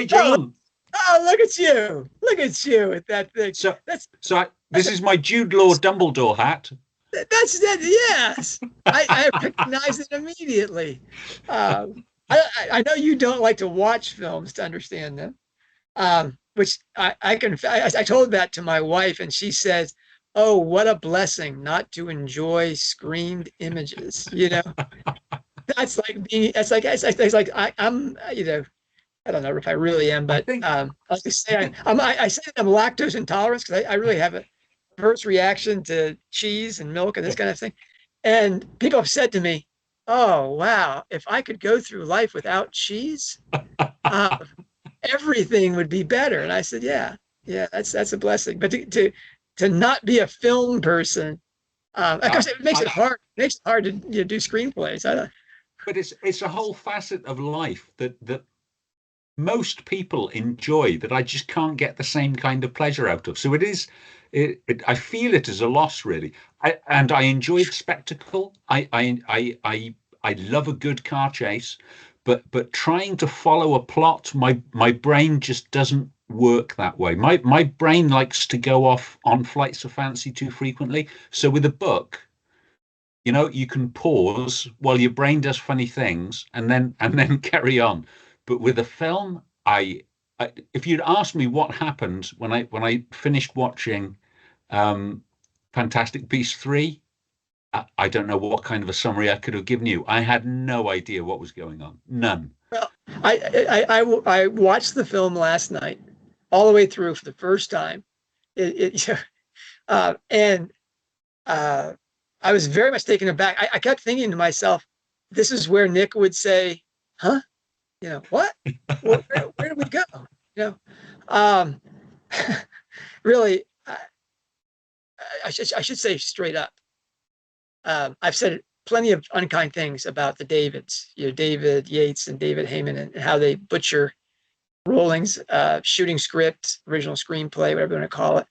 Hey, Oh, John. look at you! Look at you with that thing. So, That's this is my Jude Law Dumbledore hat. that's that. Yes, I recognize it immediately. I know you don't like to watch films to understand them, which I can. I told that to my wife, and she says, "Oh, what a blessing not to enjoy screened images." That's like being. It's like I'm. I don't know if I really am, I but think I was to say I say I'm lactose intolerant because I really have a adverse reaction to cheese and milk and this kind of thing. And people have said to me, "Oh wow, if I could go through life without cheese, uh, everything would be better." And I said, "Yeah, yeah, that's a blessing." But to not be a film person, of uh, course, it makes it I hard. It makes it hard to do screenplays. I don't. but it's a whole facet of life that most people enjoy that I just can't get the same kind of pleasure out of. So I feel it as a loss, really. And I enjoy the spectacle. I love a good car chase, but trying to follow a plot, my brain just doesn't work that way. My brain likes to go off on flights of fancy too frequently. So with a book, you can pause while your brain does funny things and then carry on. But with a film, if you'd asked me what happened when I finished watching um, Fantastic Beasts 3, I don't know what kind of a summary I could have given you. I had no idea what was going on. None. Well, I watched the film last night all the way through for the first time. And uh, I was very much taken aback. I kept thinking to myself, this is where Nick would say, huh? What? Where do we go? You know, um, really, I should say straight up. I've said plenty of unkind things about the Davids, David Yates and David Heyman, and how they butcher Rowling's shooting script, original screenplay, whatever you want to call it.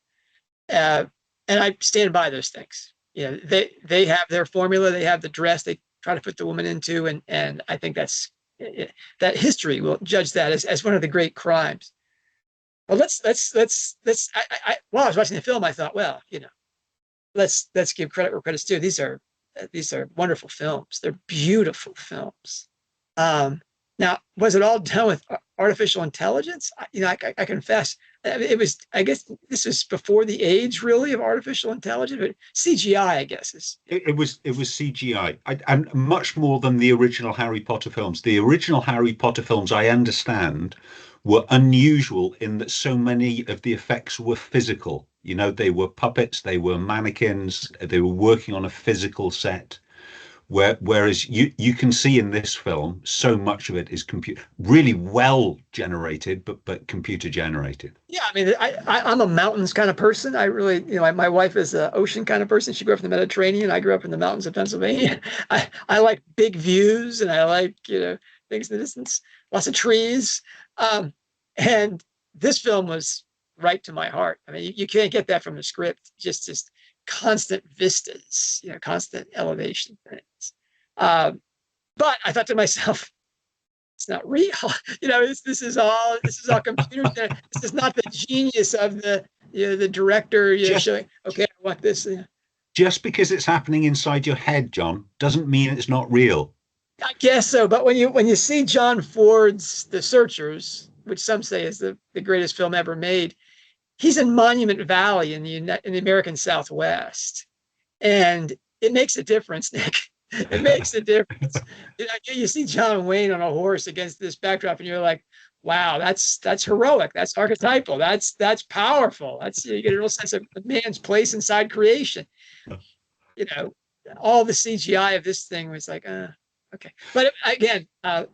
Uh, and I stand by those things. They have their formula, they have the dress they try to put the woman into, and I think that history will judge that as one of the great crimes. Well, let's. While I was watching the film, I thought, well, let's give credit where credit's due. These are wonderful films. They're beautiful films. Um, Now, was it all done with artificial intelligence? I confess it was. I guess this was before the age, really, of artificial intelligence, but CGI, I guess, is. It was CGI, and much more than the original Harry Potter films. The original Harry Potter films, I understand, were unusual in that so many of the effects were physical. They were puppets, they were mannequins, they were working on a physical set. Whereas you can see in this film, so much of it is computer, really well generated, but computer generated. Yeah, I mean, I'm a mountains kind of person. I really, my wife is an ocean kind of person. She grew up in the Mediterranean. I grew up in the mountains of Pennsylvania. I like big views and I like, things in the distance, lots of trees. And this film was right to my heart. I mean, you can't get that from the script. Just constant vistas, constant elevation things. Um, but I thought to myself, it's not real. This is all computers. This is not the genius of the director. Just Showing, okay, I want this. just because it's happening inside your head, John, doesn't mean it's not real. I guess so. But when you see John Ford's The Searchers, which some say is the greatest film ever made, he's in Monument Valley in the American Southwest, and it makes a difference, Nick. It makes a difference. You see John Wayne on a horse against this backdrop, and you're like, "Wow, that's heroic. That's archetypal. That's powerful. You get a real sense of the man's place inside creation." You know, all the CGI of this thing was like, okay. But again, a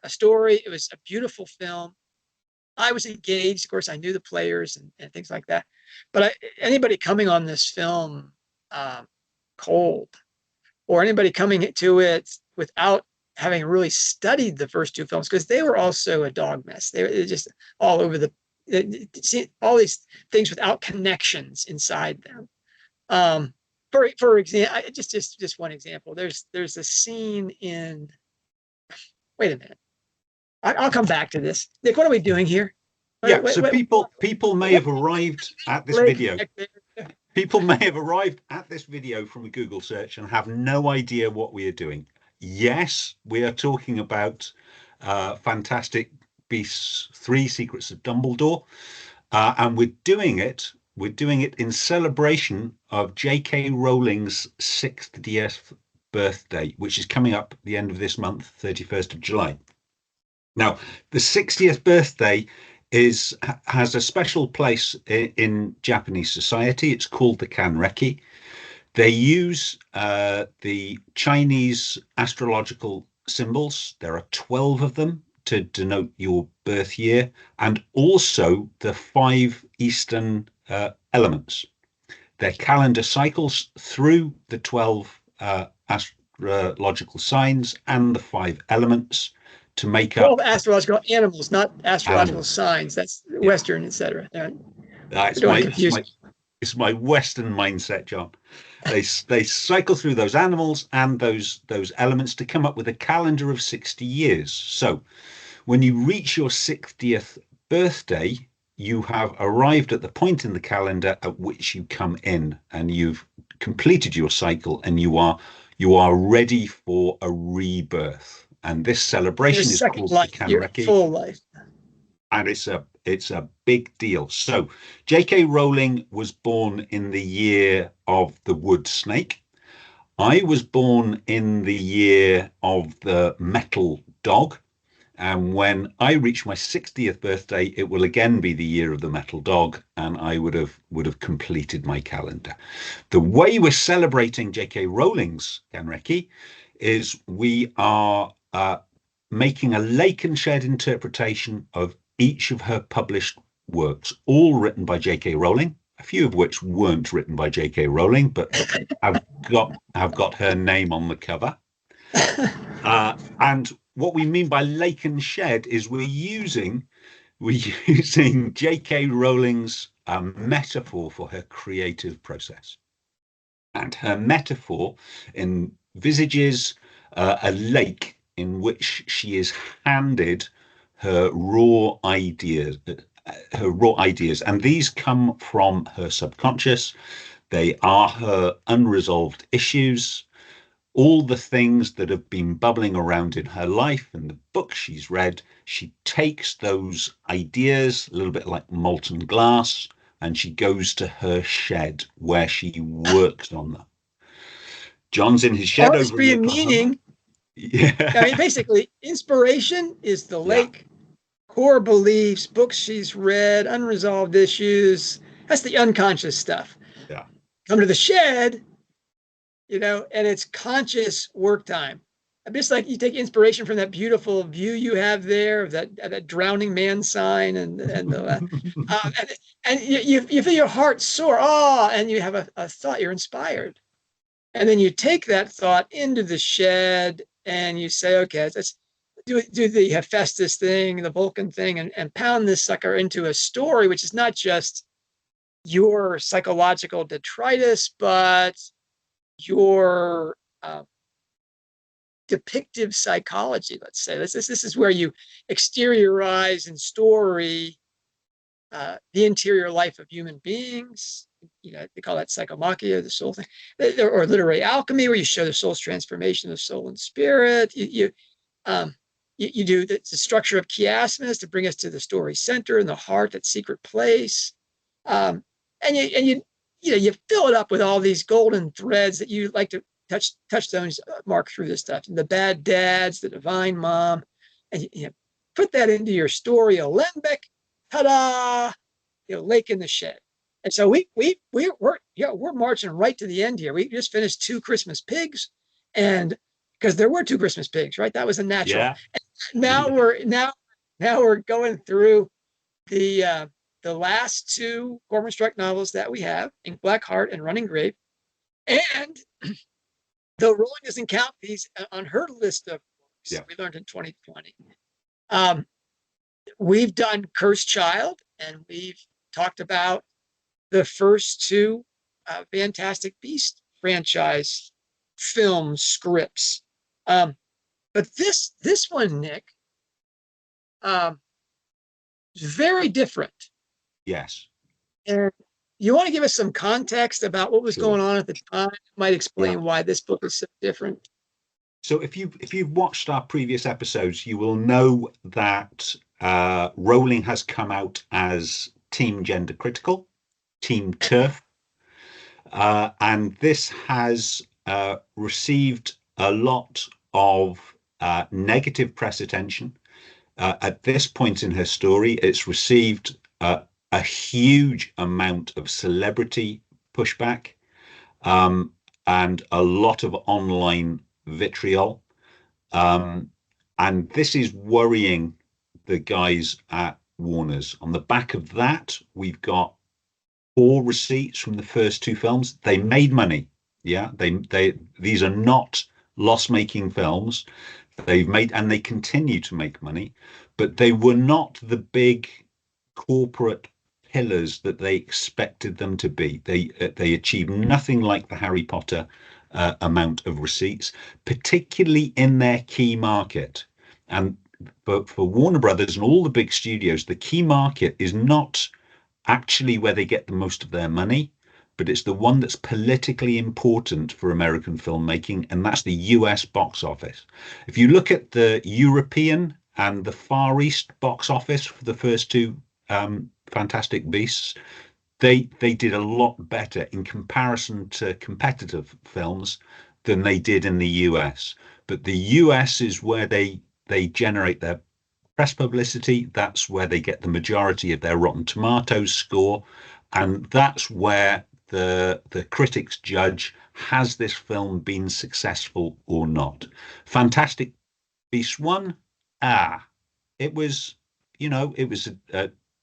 story. It was a beautiful film. I was engaged. Of course, I knew the players and things like that. But anybody coming on this film cold, or anybody coming to it without having really studied the first two films, because they were also a dog mess. They were just all over all these things without connections inside them. For example, just one example. There's a scene in. Wait a minute. I'll come back to this. Nick, what are we doing here? Yeah, so people may have arrived at this video. People may have arrived at this video from a Google search and have no idea what we are doing. Yes, we are talking about Fantastic Beasts 3: Secrets of Dumbledore, and we're doing it in celebration of J.K. Rowling's 60th birthday, which is coming up at the end of this month, 31st of July. Now, the 60th birthday has a special place in Japanese society. It's called the Kanreki. They use the Chinese astrological symbols. There are 12 of them to denote your birth year, and also the 5 Eastern elements. Their calendar cycles through the 12 astrological signs and the 5 elements to make up astrological animals, not astrological signs. That's Western, etc. It's my Western mindset, John. They cycle through those animals and those elements to come up with a calendar of 60 years. So when you reach your 60th birthday, you have arrived at the point in the calendar at which you come in, and you've completed your cycle, and you are ready for a rebirth. And this celebration is called the Kanreki. Full life. And it's a big deal. So J.K. Rowling was born in the year of the wood snake. I was born in the year of the metal dog. And when I reach my 60th birthday, it will again be the year of the metal dog, and I would have completed my calendar. The way we're celebrating J.K. Rowling's Kanreki is we are making a lake and shed interpretation of each of her published works, all written by J.K. Rowling, a few of which weren't written by J.K. Rowling, but have got her name on the cover. And what we mean by lake and shed is we're using J.K. Rowling's metaphor for her creative process. And her metaphor envisages a lake in which she is handed her raw ideas, and these come from her subconscious. They are her unresolved issues, all the things that have been bubbling around in her life and the books she's read. She takes those ideas, a little bit like molten glass, and she goes to her shed where she works on them. John's in his shed over in Oklahoma. Yeah. I mean, basically, inspiration is the lake, core beliefs, books she's read, unresolved issues. That's the unconscious stuff. Yeah. Come to the shed, and it's conscious work time. Just like you take inspiration from that beautiful view you have there of that drowning man sign, and you feel your heart soar, and you have a thought, you're inspired. And then you take that thought into the shed and you say, okay, let's do the Hephaestus thing, the Vulcan thing, and pound this sucker into a story, which is not just your psychological detritus, but your depictive psychology, let's say. This is where you exteriorize in story the interior life of human beings. They call that psychomachia, the soul thing, or literary alchemy, where you show the soul's transformation of soul and spirit. You do the structure of chiasmus to bring us to the story center and the heart, that secret place, and you fill it up with all these golden threads that you like to touchstones mark through this stuff, and the bad dads, the divine mom, and you put that into your story alembic. Ta-da! Lake in the shed. And so we're marching right to the end here. We just finished 2 Christmas pigs, and because there were 2 Christmas pigs, right? That was a natural. Yeah. Now we're going through the last 2 Cormoran Strike novels that we have, Ink Black Heart and Running Grave. And though Rowling doesn't count these on her list of books that we learned in 2020, we've done Cursed Child, and we've talked about the first 2 Fantastic Beast franchise film scripts. But this one, Nick, Um, very different. Yes, And you want to give us some context about what was sure. going on at the time? It might Yeah. explain why this book is so different. So if you've watched our previous episodes, you will know that Rowling has come out as Team Gender Critical, Team TERF, and this has received a lot of negative press attention. At this point in her story, it's received a huge amount of celebrity pushback, um, and a lot of online vitriol. Um, and this is worrying the guys at Warner's. On the back of that, we've got poor receipts from the first two films. They made money. Yeah, they these are not loss-making films. They've made, and they continue to make money, but they were not the big corporate pillars that they expected them to be. They achieved nothing like the Harry Potter amount of receipts, particularly in their key market. And for Warner Brothers and all the big studios, the key market is not actually where they get the most of their money, but it's the one that's politically important for American filmmaking, and that's the US box office. If you look at the European and the Far East box office for the first two Fantastic Beasts, they did a lot better in comparison to competitive films than they did in the US. But the US is where they generate their press publicity. That's where they get the majority of their Rotten Tomatoes score, and that's where the critics judge, has this film been successful or not. Fantastic Beasts one, it was, it was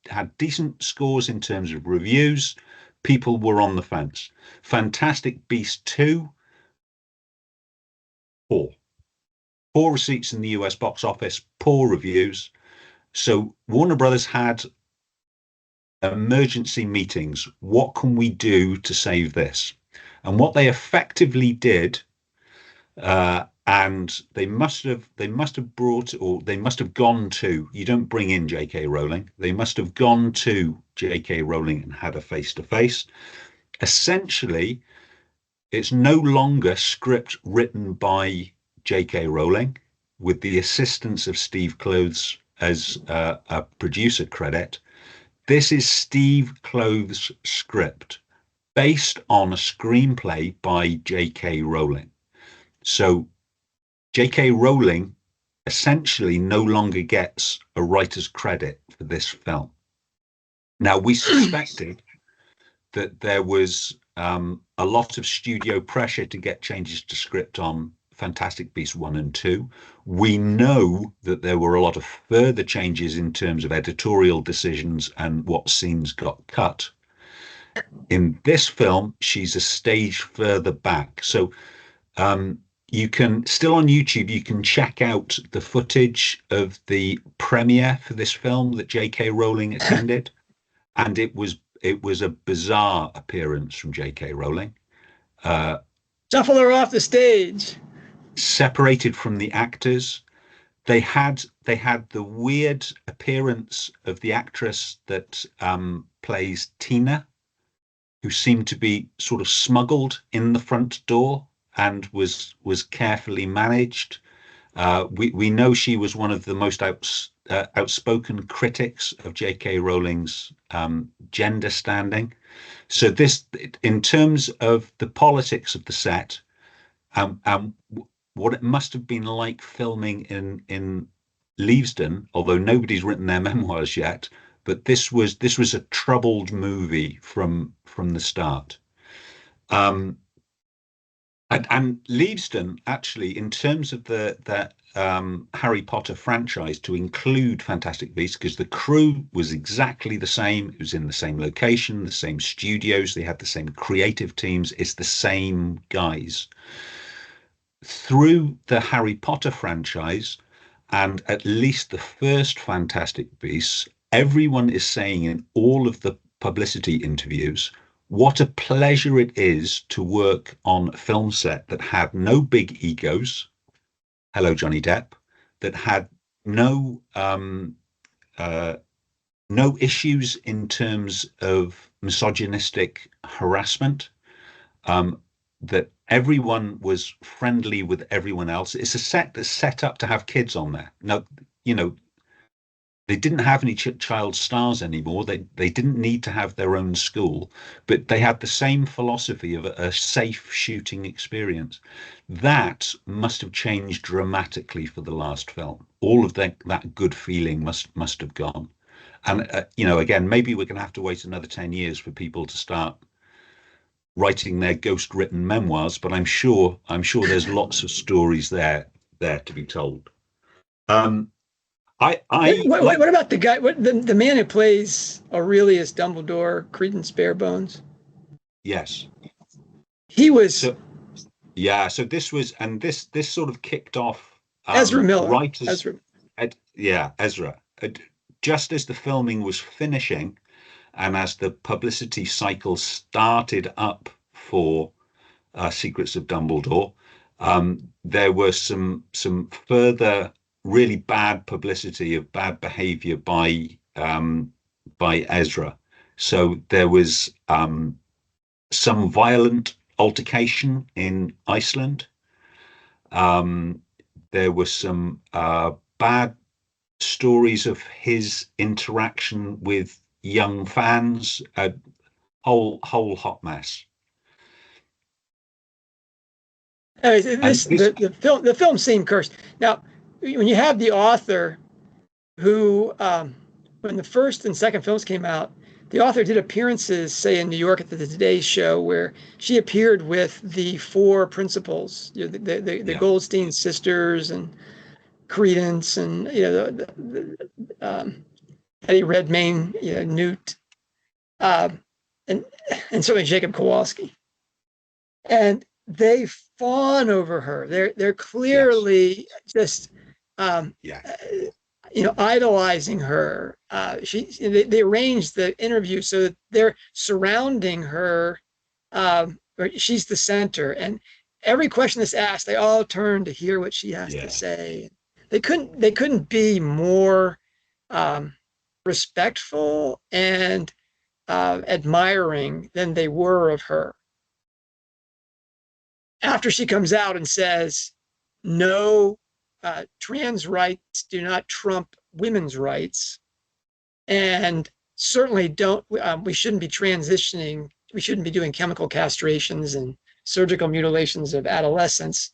had decent scores in terms of reviews. People were on the fence. Fantastic Beasts two, poor, poor receipts in the US box office, poor reviews. So Warner Brothers had emergency meetings. What can we do to save this? And what they effectively did, and they must have brought, or they must have gone to. You don't bring in J.K. Rowling. They must have gone to J.K. Rowling and had a face to face. Essentially, it's no longer script written by J.K. Rowling with the assistance of Steve Kloves as a producer credit. This is Steve Kloves' script based on a screenplay by J.K. Rowling. So J.K. Rowling essentially no longer gets a writer's credit for this film. Now, we suspected that there was a lot of studio pressure to get changes to script on Fantastic Beasts 1 and 2. We know that there were a lot of further changes in terms of editorial decisions and what scenes got cut. In this film, she's a stage further back. So you can still on YouTube, you can check out the footage of the premiere for this film that J.K. Rowling attended. And it was a bizarre appearance from J.K. Rowling. Shuffle her off the stage. Separated from the actors. They had the weird appearance of the actress that plays Tina, who seemed to be sort of smuggled in the front door and was carefully managed. We know she was one of the most outspoken critics of J.K. Rowling's gender standing. So this, in terms of the politics of the set, what it must have been like filming in Leavesden, although nobody's written their memoirs yet, but this was a troubled movie from the start. And Leavesden, actually, in terms of the Harry Potter franchise, to include Fantastic Beasts, because the crew was exactly the same. It was in the same location, the same studios. They had the same creative teams. It's the same guys. Through the Harry Potter franchise, and at least the first Fantastic Beasts, everyone is saying in all of the publicity interviews what a pleasure it is to work on a film set that had no big egos. Hello, Johnny Depp. That had no no issues in terms of misogynistic harassment. That everyone was friendly with everyone else. It's a set that's set up to have kids on there. Now, you know, they didn't have any child stars anymore. They didn't need to have their own school, but they had the same philosophy of a safe shooting experience. That must have changed dramatically for the last film. All of that good feeling must have gone. And you know, again, maybe we're going to have to wait another 10 years for people to start writing their ghost written memoirs, but I'm sure there's lots of stories there to be told. I like, What about the guy, the man who plays Aurelius Dumbledore, Credence Barebones? yes. He was So yeah, so this sort of kicked off Ezra Miller. right as Ezra. yeah, Ezra. Just as the filming was finishing and as the publicity cycle started up for Secrets of Dumbledore, there were some further really bad publicity of bad behavior by Ezra. So there was some violent altercation in Iceland. There were some bad stories of his interaction with young fans. A whole hot mess. The film seemed cursed. Now, when you have the author who, when the first and second films came out, the author did appearances, say in New York at the Today Show, where she appeared with the four principals, you know, the Goldstein sisters and Credence, and you know Eddie Redmayne, you know, Newt, and certainly Jacob Kowalski, and they fawn over her. They're clearly just you know, idolizing her. They arranged the interview so that they're surrounding her. She's the center, and every question that's asked, they all turn to hear what she has to say. They couldn't be more respectful and admiring than they were of her. After she comes out and says, no, trans rights do not trump women's rights, and certainly don't, we shouldn't be transitioning, we shouldn't be doing chemical castrations and surgical mutilations of adolescents,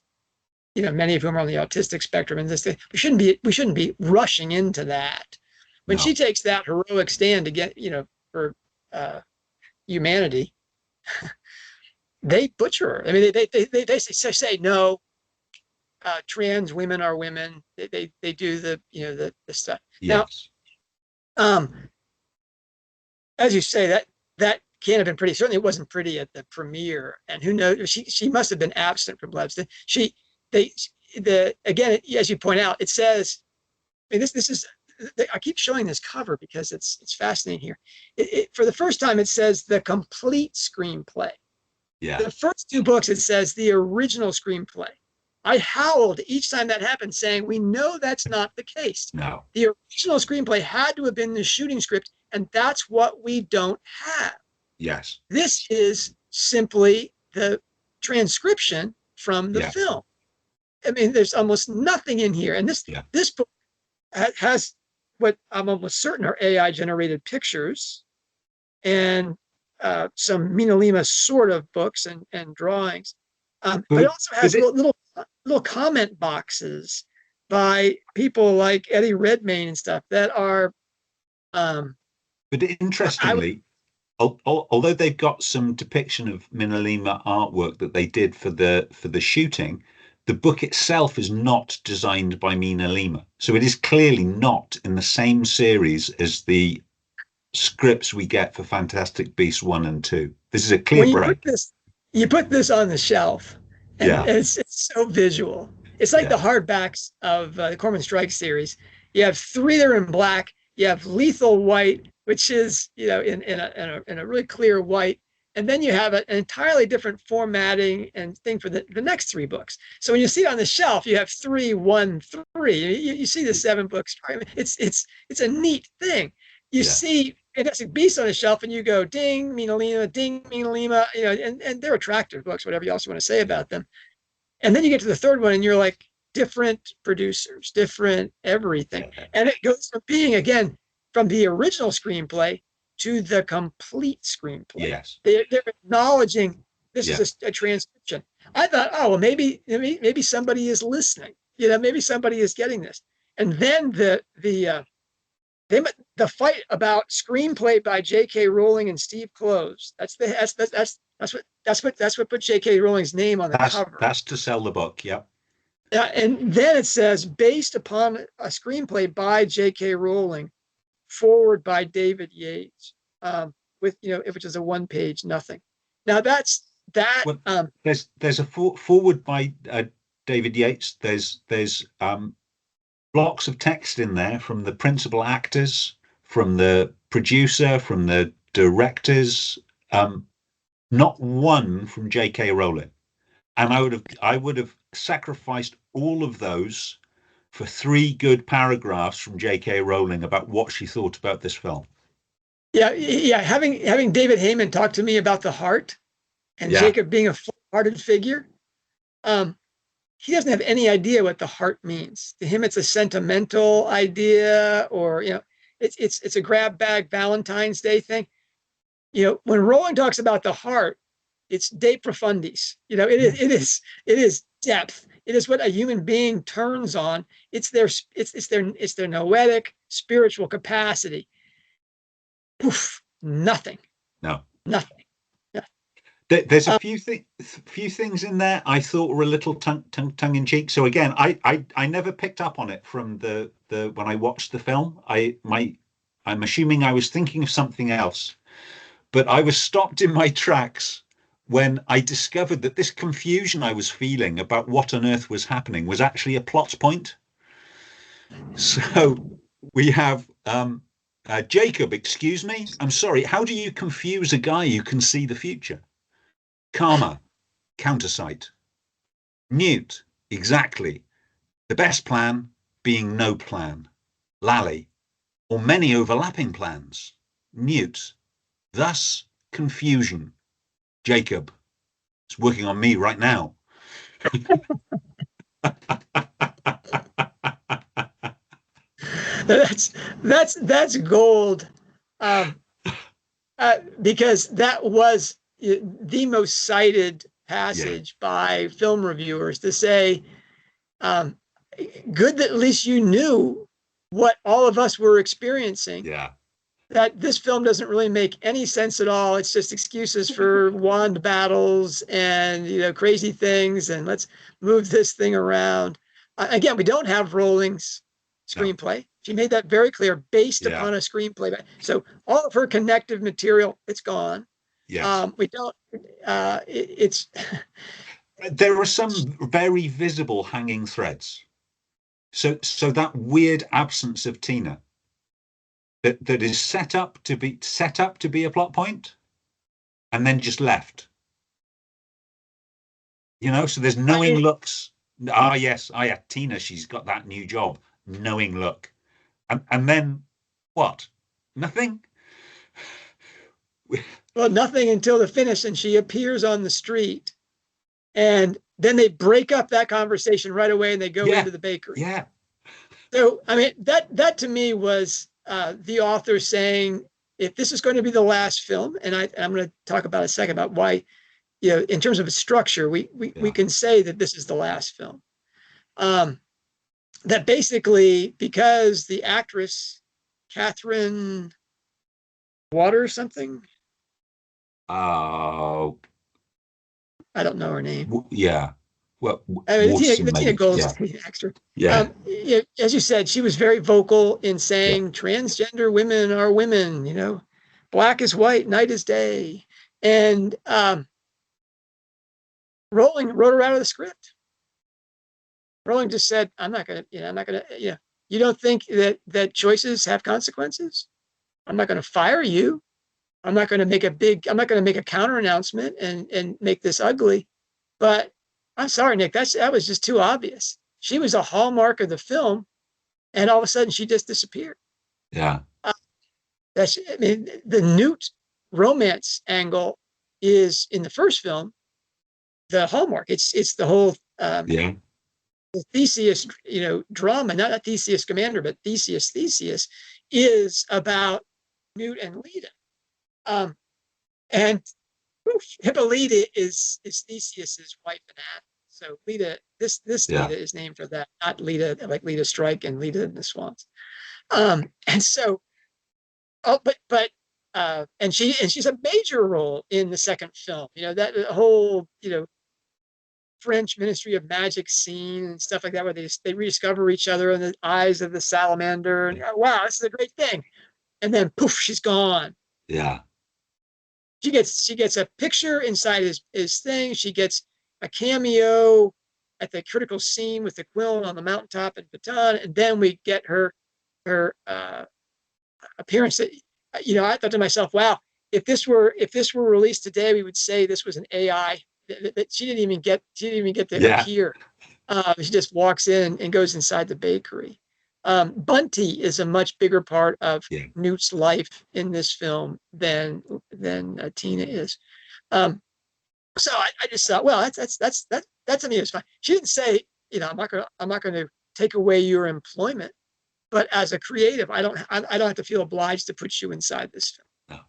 you know, many of whom are on the autistic spectrum, and this, we shouldn't be rushing into that. When she takes that heroic stand to get, you know, for humanity, they butcher her. I mean, they say no, trans women are women. They do the, you know, the stuff. Yes. Now, as you say, that can't have been pretty. Certainly, it wasn't pretty at the premiere. And who knows? She must have been absent from Leibston. Again, as you point out, it says, I mean, this is. I keep showing this cover because it's fascinating here. For the first time, it says the complete screenplay. Yeah. The first two books, it says the original screenplay. I howled each time that happened, saying, we know that's not the case. No. The original screenplay had to have been the shooting script, and that's what we don't have. Yes. This is simply the transcription from the film. I mean, there's almost nothing in here. And this book has what I'm almost certain are AI-generated pictures and some Mina Lima sort of books and drawings. But it also has little comment boxes by people like Eddie Redmayne and stuff that are. But interestingly, although they've got some depiction of Mina Lima artwork that they did for the shooting, the book itself is not designed by Mina Lima, so it is clearly not in the same series as the scripts we get for Fantastic Beasts 1 and 2. This is a clear break. You put this on the shelf, and it's so visual. It's like the hardbacks of the Corman Strike series. You have three that are in black. You have Lethal White, which is, you know, in a really clear white, And then you have an entirely different formatting and thing for the next 3 books. So when you see it on the shelf, you have 3, 1, 3. You see the 7 books. It's a neat thing. You see Fantastic Beasts on the shelf, and you go, ding, Mina Lima, ding, Mina Lima, and they're attractive books, whatever you also want to say about them. And then you get to the 3rd one, and you're like, different producers, different everything. And it goes from being, again, from the original screenplay to the complete screenplay. Yes. They're acknowledging this is a transcription. I thought, oh, well, maybe somebody is listening. Maybe somebody is getting this. And then the fight about screenplay by J.K. Rowling and Steve Kloves. That's what put J.K. Rowling's name on the cover. That's to sell the book. Yeah. And then it says, based upon a screenplay by J.K. Rowling, forward by David Yates, with which is a 1-page nothing. Now that's that. Well, there's a forward by David Yates. There's blocks of text in there from the principal actors, from the producer, from the directors. Not one from J.K. Rowling, and I would have sacrificed all of those for 3 good paragraphs from J.K. Rowling about what she thought about this film. Yeah. Having David Heyman talk to me about the heart, and Jacob being a full-hearted figure, he doesn't have any idea what the heart means. To him, it's a sentimental idea, or it's a grab bag Valentine's Day thing. When Rowling talks about the heart, it's de profundis. It is depth. It is what a human being turns on. It's their noetic spiritual capacity. Poof, nothing. No. Nothing. There's a few things in there I thought were a little tongue in cheek. So again, I never picked up on it from the when I watched the film. I'm assuming I was thinking of something else, but I was stopped in my tracks when I discovered that this confusion I was feeling about what on earth was happening was actually a plot point. So we have Jacob, excuse me, I'm sorry, how do you confuse a guy who can see the future? Karma, countersight. Newt, exactly. The best plan being no plan. Lally, or many overlapping plans. Newt, thus confusion. Jacob, it's working on me right now. That's gold, because that was the most cited passage by film reviewers, to say, good that at least you knew what all of us were experiencing. Yeah. That this film doesn't really make any sense at all. It's just excuses for wand battles and crazy things, and let's move this thing around. Again, we don't have Rowling's screenplay. No. She made that very clear, based upon a screenplay. So all of her connective material, it's gone. Yes. We don't. It's there are some very visible hanging threads. So that weird absence of Tina, that is set up to be a plot point, and then just left. So there's knowing looks. Yes, Tina, she's got that new job. Knowing look, and then what? Nothing. Well, nothing until the finish, and she appears on the street, and then they break up that conversation right away, and they go into the bakery. Yeah. So I mean, that to me was the author saying, if this is going to be the last film, and I'm going to talk about a second about why, in terms of its structure, we can say that this is the last film. That basically, because the actress Catherine Water something, I don't know her name. Yeah. Well, the Tina Goldstein actor. Yeah. As you said, she was very vocal in saying transgender women are women. Black is white, night is day, and Rowling wrote her out of the script. Rowling just said, I'm not going to, you don't think that choices have consequences? I'm not going to fire you. I'm not going to make a counter announcement and make this ugly. But I'm sorry, Nick, that was just too obvious. She was a hallmark of the film, and all of a sudden she just disappeared. Yeah. I mean, the Newt romance angle is in the first film the hallmark. It's the whole Yeah. the Theseus, drama, not Theseus Commander, but Theseus is about Newt and Leda. And Hippolyta is Theseus's wife and aunt. So Leda, this Yeah. Leda is named for that, not Leda like Leda Strike and Leda in the Swamps. And so, and she's a major role in the second film. That whole French Ministry of Magic scene and stuff like that, where they rediscover each other in the eyes of the salamander, and wow, this is a great thing. And then poof, she's gone. Yeah. She gets a picture inside his thing. She gets a cameo at the critical scene with the quill on the mountaintop in Baton, and then we get her appearance. I thought to myself, wow, if this were released today, we would say this was an AI. That she didn't even get to appear. She just walks in and goes inside the bakery. Bunty is a much bigger part of Newt's life in this film than Tina is. So I just thought, well, that to me is fine. She didn't say, I'm not going to take away your employment, but as a creative, I don't have to feel obliged to put you inside this film.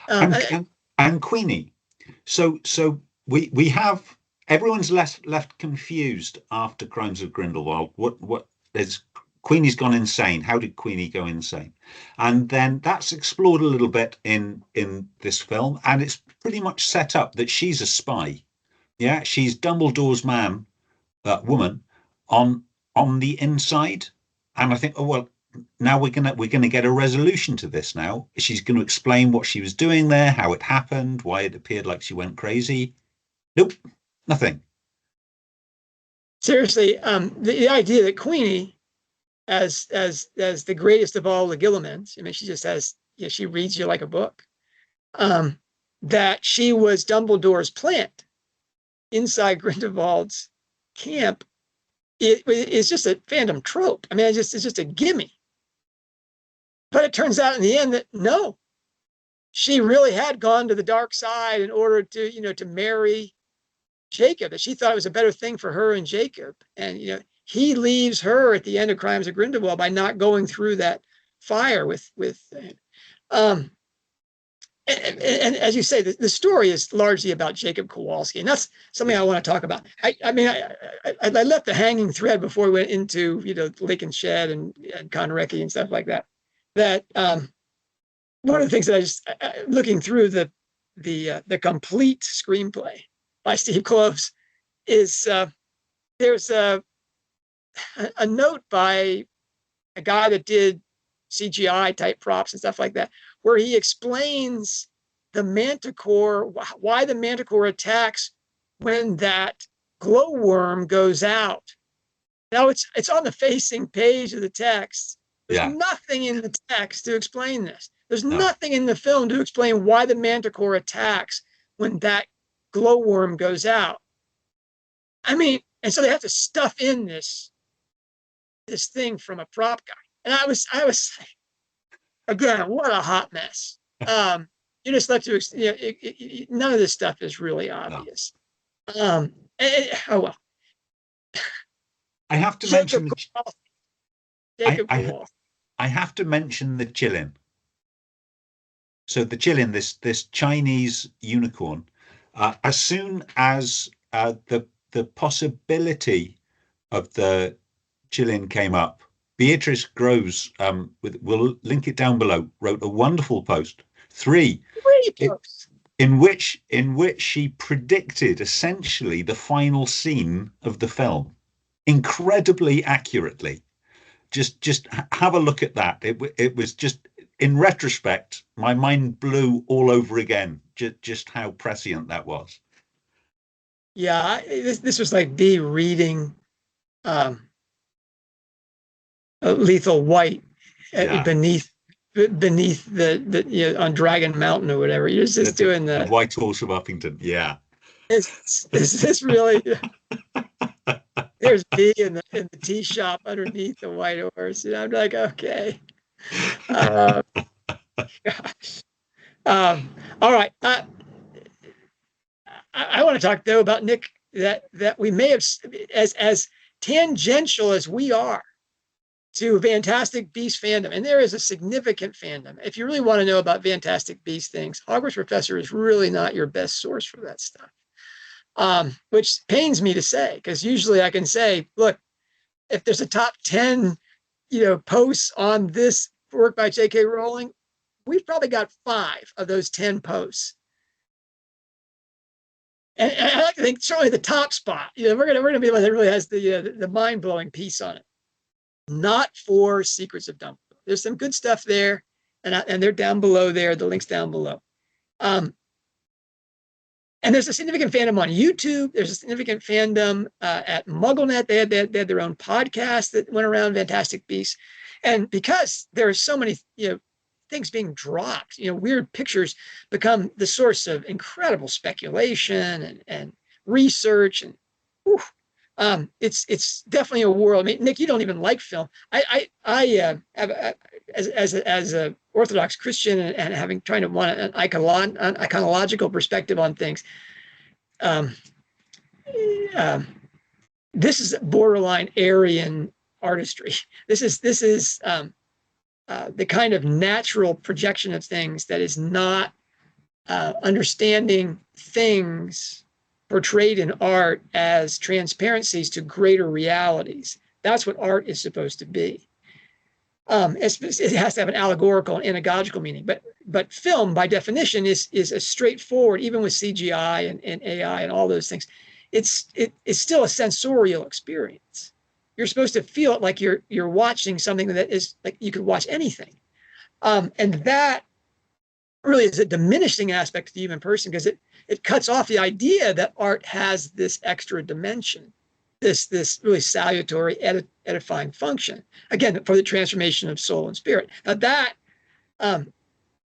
No. And Queenie. So we have everyone's left confused after Crimes of Grindelwald. What is Queenie's gone insane? How did Queenie go insane? And then that's explored a little bit in this film, and it's pretty much set up that she's a spy. Yeah, she's Dumbledore's woman on the inside. And I think, oh well, now we're gonna get a resolution to this. Now she's going to explain what she was doing there, how it happened, why it appeared like she went crazy. Nope, nothing. Seriously, the idea that Queenie, as the greatest of all the Gillimans, I mean, she just has, she reads you like a book. That she was Dumbledore's plant inside Grindelwald's camp, it's just a fandom trope. I mean, it's just a gimme. But it turns out in the end that no, she really had gone to the dark side in order to, to marry Jacob, that she thought it was a better thing for her and Jacob. And, he leaves her at the end of Crimes of Grindelwald by not going through that fire with and as you say, the story is largely about Jacob Kowalski, and that's something I want to talk about. I mean, I left the hanging thread before we went into, Lake and Shed and Kanreki and stuff like that. That one of the things that I just looking through the complete screenplay by Steve Kloves is there's a note by a guy that did CGI type props and stuff like that, where he explains the manticore, why the manticore attacks when that glowworm goes out. Now it's on the facing page of the text. There's nothing in the text to explain this. There's nothing in the film to explain why the manticore attacks when that glowworm goes out. I mean, and so they have to stuff in this thing from a prop guy. And I was again, what a hot mess. You just left to, none of this stuff is really obvious. Oh well. I have to mention I have to mention the Chillin. So the Chillin, this Chinese unicorn, as soon as the possibility of the Chillin came up, Beatrice Groves, we'll link it down below, wrote a wonderful post, three posts, in which she predicted essentially the final scene of the film, incredibly accurately. Just have a look at that. It was just, in retrospect, my mind blew all over again. Just how prescient that was. Yeah, this was like me reading Lethal White beneath beneath the on Dragon Mountain or whatever. You're just doing the the White Horse of Uppington. Yeah. is this really there's me in the tea shop underneath the White Horse, and I'm like, okay. Gosh. All right. I want to talk though about Nick that we may have as tangential as we are to Fantastic Beast fandom, and there is a significant fandom. If you really want to know about Fantastic Beast things, Hogwarts Professor is really not your best source for that stuff. Which pains me to say, because usually I can say, look, if there's a top 10, posts on this work by J.K. Rowling, we've probably got 5 of those 10 posts. And I like to think certainly the top spot, we're gonna be the one that really has the mind-blowing piece on it. Not for Secrets of Dumbledore. There's some good stuff there, and they're down below there. The link's down below. And there's a significant fandom on YouTube. There's a significant fandom at MuggleNet. They had their own podcast that went around Fantastic Beasts. And because there are so many things being dropped, weird pictures become the source of incredible speculation and research. And it's definitely a world. I mean, Nick, you don't even like film. I have as a Orthodox Christian and trying to want an iconological perspective on things. This is borderline Aryan artistry. This is the kind of natural projection of things that is not understanding things portrayed in art as transparencies to greater realities. That's what art is supposed to be. It has to have an allegorical and anagogical meaning, but film, by definition, is a straightforward, even with CGI and AI and all those things. It's still a sensorial experience. You're supposed to feel it like you're watching something that is like you could watch anything, and that really is a diminishing aspect of the human person, because it cuts off the idea that art has this extra dimension, this really salutary, edifying function, again, for the transformation of soul and spirit. Now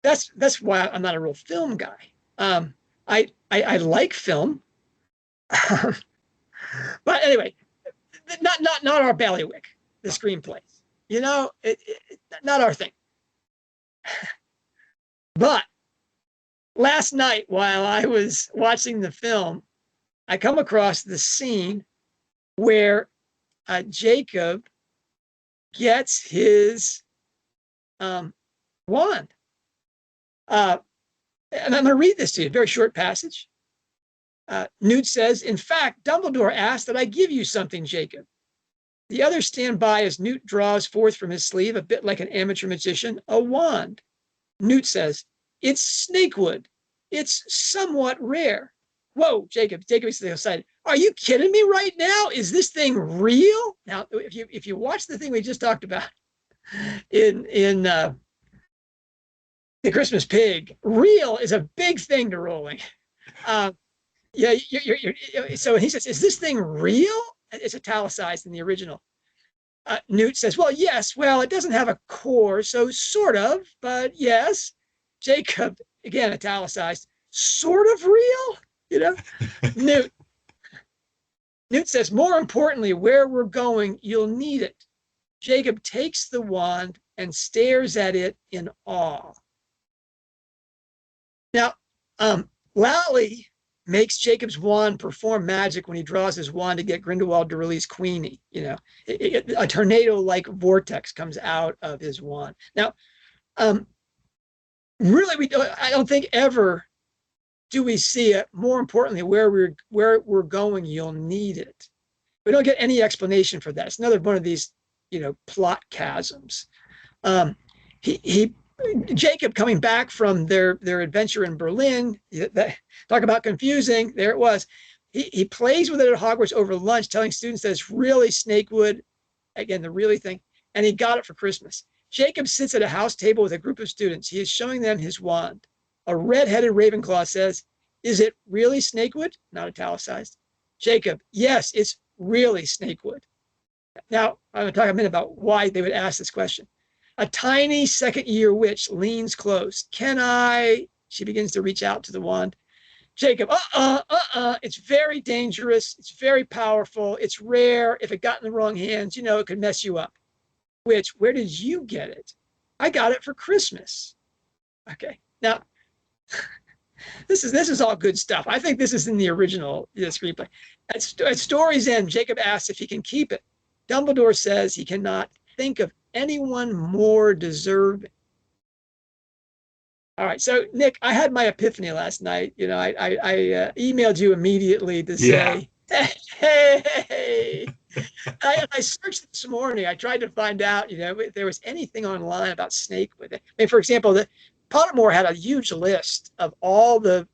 that's why I'm not a real film guy. I like film, but anyway, not our bailiwick, the screenplays. Not our thing. But last night, while I was watching the film, I come across the scene where Jacob gets his wand. And I'm going to read this to you, a very short passage. Newt says, "In fact, Dumbledore asked that I give you something, Jacob." The others stand by as Newt draws forth from his sleeve, a bit like an amateur magician, a wand. Newt says, "It's Snakewood. It's somewhat rare." Whoa, Jacob is excited. Are you kidding me right now? Is this thing real? Now, if you watch the thing we just talked about in The Christmas Pig, real is a big thing to Rowling. Yeah, so he says, "Is this thing real?" It's italicized in the original. Newt says, "Well, yes. Well, it doesn't have a core, so sort of, but yes." Jacob, again italicized, "Sort of real?" Newt says, "More importantly, where we're going, you'll need it." Jacob takes the wand and stares at it in awe. Now, Lally makes Jacob's wand perform magic when he draws his wand to get Grindelwald to release Queenie. A tornado-like vortex comes out of his wand. Now, really, I don't think ever do we see it. More importantly, where we're going, you'll need it. We don't get any explanation for that. It's another one of these, plot chasms. Jacob, coming back from their adventure in Berlin, talk about confusing. There it was. He plays with it at Hogwarts over lunch, telling students that it's really Snakewood, again, the really thing, and he got it for Christmas. Jacob sits at a house table with a group of students. He is showing them his wand. A red-headed Ravenclaw says, "Is it really Snakewood?" Not italicized. Jacob, "Yes, it's really Snakewood." Now, I'm going to talk a minute about why they would ask this question. A tiny second-year witch leans close. Can I? She begins to reach out to the wand. Jacob, it's very dangerous. It's very powerful. It's rare. If it got in the wrong hands, it could mess you up. Which, where did you get it? I got it for Christmas. Okay. Now, this is all good stuff. I think this is in the original screenplay. At story's end, Jacob asks if he can keep it. Dumbledore says he cannot think of anyone more deserving. All right, so Nick, I had my epiphany last night. I emailed you immediately to say, hey. I searched this morning. I tried to find out, if there was anything online about Snakewood. I mean, for example, Pottermore had a huge list of all the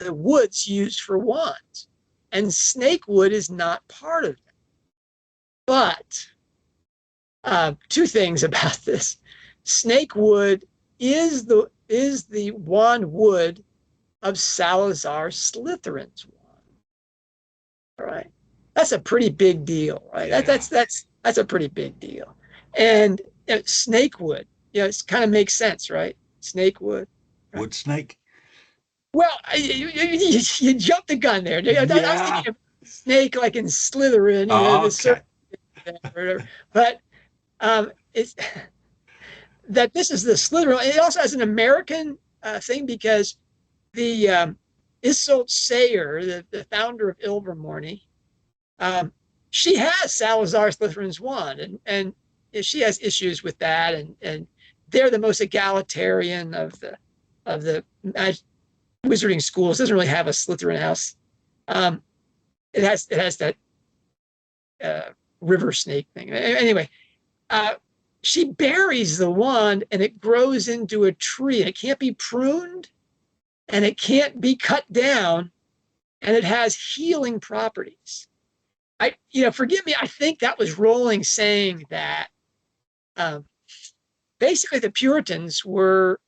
woods used for wands, and Snakewood is not part of it. But two things about this: Snakewood is the wand wood of Salazar Slytherin's wand. All right, that's a pretty big deal, right? Yeah. That's a pretty big deal. And Snakewood, it kind of makes sense, right? Snakewood, right? Wood snake. Well, you jumped the gun there. Yeah. I was thinking of snake like in Slytherin, okay. But it's that this is the Slytherin. It also has an American thing because the Isolde Sayre, the founder of Ilvermorny, she has Salazar Slytherin's wand, and she has issues with that, and they're the most egalitarian of the wizarding schools. It doesn't really have a Slytherin house. It has that river snake thing. Anyway, she buries the wand and it grows into a tree. It can't be pruned and it can't be cut down, and it has healing properties. Forgive me, I think that was Rowling saying that basically the Puritans were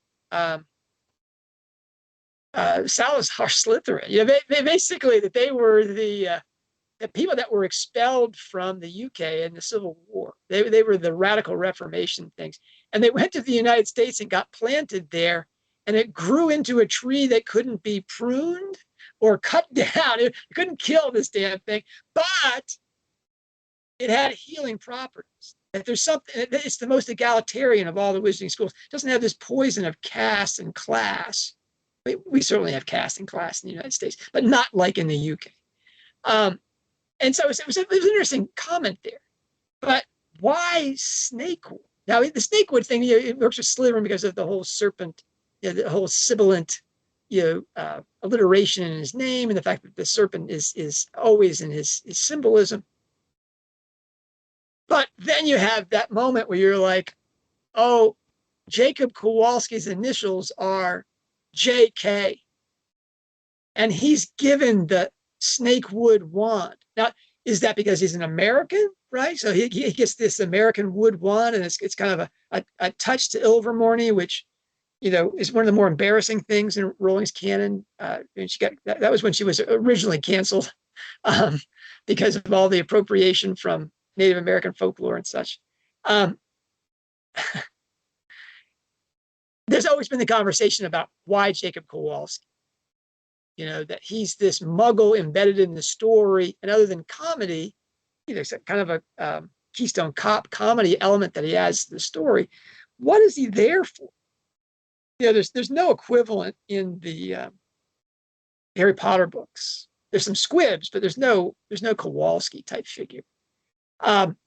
Salazar Slytherin. Basically that they were the people that were expelled from the UK in the Civil War. They were the radical Reformation things. And they went to the United States and got planted there, and it grew into a tree that couldn't be pruned or cut down. You couldn't kill this damn thing, but it had healing properties. That there's something, it's the most egalitarian of all the wizarding schools. It doesn't have this poison of caste and class. We certainly have caste and class in the United States, but not like in the UK. And so it was an interesting comment there. But why Snakewood? Now, the Snakewood thing, it works with Slytherin because of the whole serpent, the whole sibilant, alliteration in his name, and the fact that the serpent is always in his symbolism. But then you have that moment where you're like, oh, Jacob Kowalski's initials are JK. And he's given the Snakewood wand. Now, is that because he's an American, right? So he gets this American wood wand, and it's kind of a touch to Ilvermorny, which, is one of the more embarrassing things in Rowling's canon. And she got that was when she was originally canceled because of all the appropriation from Native American folklore and such. There's always been the conversation about why Jacob Kowalski. That he's this muggle embedded in the story, and other than comedy, there's kind of a Keystone Cop comedy element that he has to the story. What is he there for? There's no equivalent in the Harry Potter books. There's some squibs, but there's no Kowalski type figure. The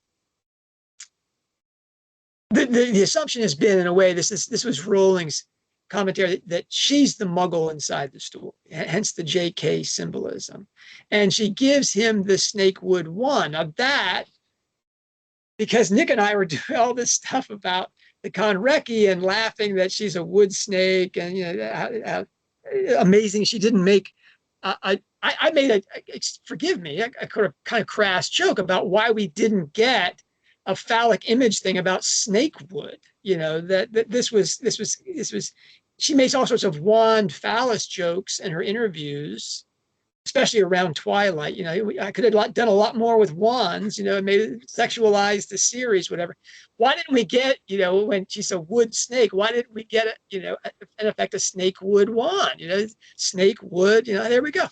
assumption has been, in a way, this was Rowling's commentary, that she's the muggle inside the story, hence the JK symbolism. And she gives him the Snakewood wand. Now that, because Nick and I were doing all this stuff about the Kanreki and laughing that she's a wood snake, and how amazing she didn't make. I made forgive me, a kind of crass joke about why we didn't get a phallic image thing about Snakewood. That this was. She makes all sorts of wand phallus jokes in her interviews, especially around Twilight. I could have done a lot more with wands, and made it sexualize the series, whatever. Why didn't we get, when she's a wood snake, why didn't we get, in effect, a snakewood wand, snakewood, there we go.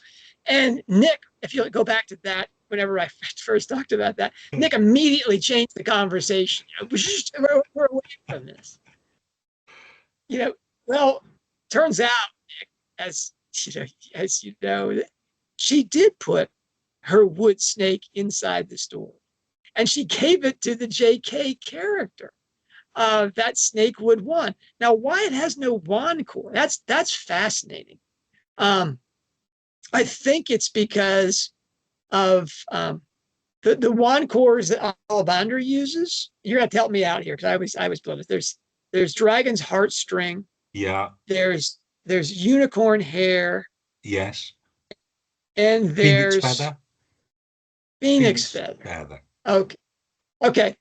And Nick, if you go back to that, whenever I first talked about that, Nick immediately changed the conversation. We're away from this. Well, turns out, Nick, as you know, she did put her wood snake inside the story, and she gave it to the JK character. That Snakewood wand. Now, why it has no wand core? That's fascinating. I think it's because of the wand cores that Ollivander uses. You're gonna have to help me out here because I was blown. There's dragon's heartstring. Yeah. There's unicorn hair. Yes. And there's Phoenix feather. Okay.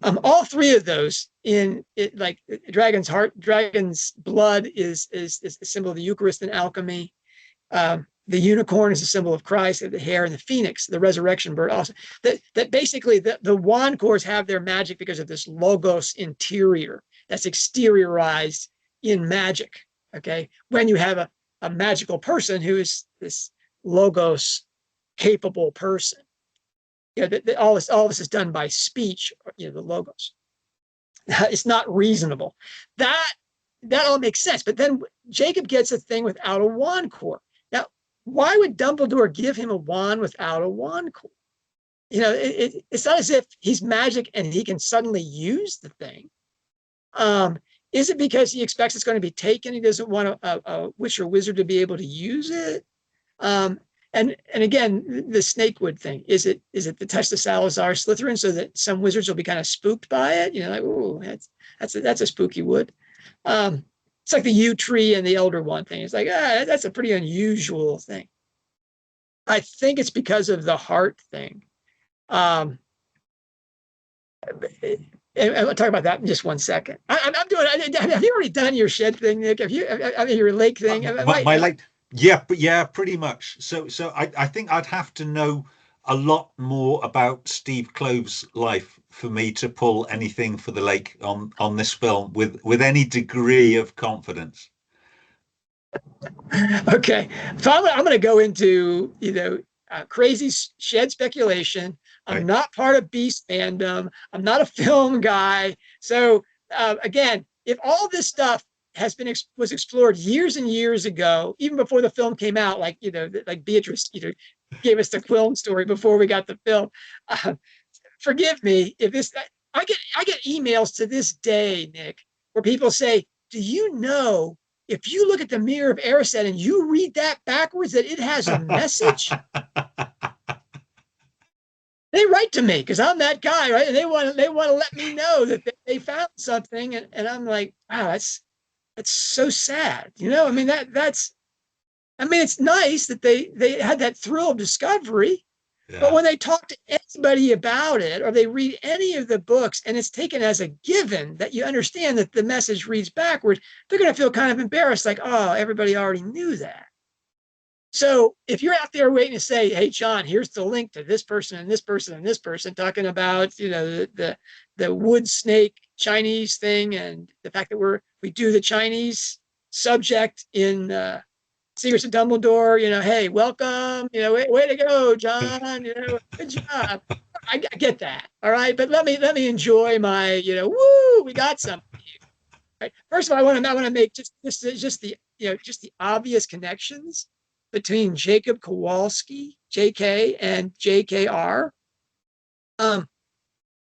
All three of those in it, like dragon's heart, dragon's blood is a symbol of the Eucharist in alchemy. The unicorn is a symbol of Christ, the hair, and the phoenix, the resurrection bird. Also, that basically the wand cores have their magic because of this logos interior that's exteriorized in magic. Okay, when you have a magical person who is this logos capable person, all this is done by speech. The logos. It's not reasonable. That all makes sense. But then Jacob gets a thing without a wand core. Now, why would Dumbledore give him a wand without a wand core? It's not as if he's magic and he can suddenly use the thing. Is it because he expects it's going to be taken? He doesn't want a witch or wizard to be able to use it. And again, the Snakewood thing, is it to touch the Salazar Slytherin so that some wizards will be kind of spooked by it? Like, oh, that's a spooky wood. It's like the yew tree and the Elder Wand thing. It's like, that's a pretty unusual thing. I think it's because of the heart thing. And I'll talk about that in just one second. I'm doing. Have you already done your shed thing, Nick? Have you? Your lake thing? My lake. Yeah, pretty much. So I think I'd have to know a lot more about Steve Kloves' life for me to pull anything for the lake on this film with any degree of confidence. Okay, so I'm going to go into crazy shed speculation. I'm not part of Beast fandom. I'm not a film guy. So again, if all this stuff was explored years and years ago, even before the film came out, like Beatrice gave us the Quilm story before we got the film. Forgive me if this. I get emails to this day, Nick, where people say, "Do you know if you look at the Mirror of Erised and you read that backwards, that it has a message?" They write to me because I'm that guy, right? And they want to let me know that they found something, and I'm like, wow, that's so sad. I mean, it's nice that they had that thrill of discovery, but when they talk to anybody about it or they read any of the books and it's taken as a given that you understand that the message reads backwards, they're going to feel kind of embarrassed, like, oh, everybody already knew that. So if you're out there waiting to say, hey, John, here's the link to this person and this person and this person talking about, the wood snake Chinese thing and the fact that we do the Chinese subject in Secrets of Dumbledore, hey, welcome, way to go, John, good job. I get that. All right. But let me enjoy my, woo, we got something. Right? First of all, I want to make just the obvious connections between Jacob Kowalski, JK, and JKR.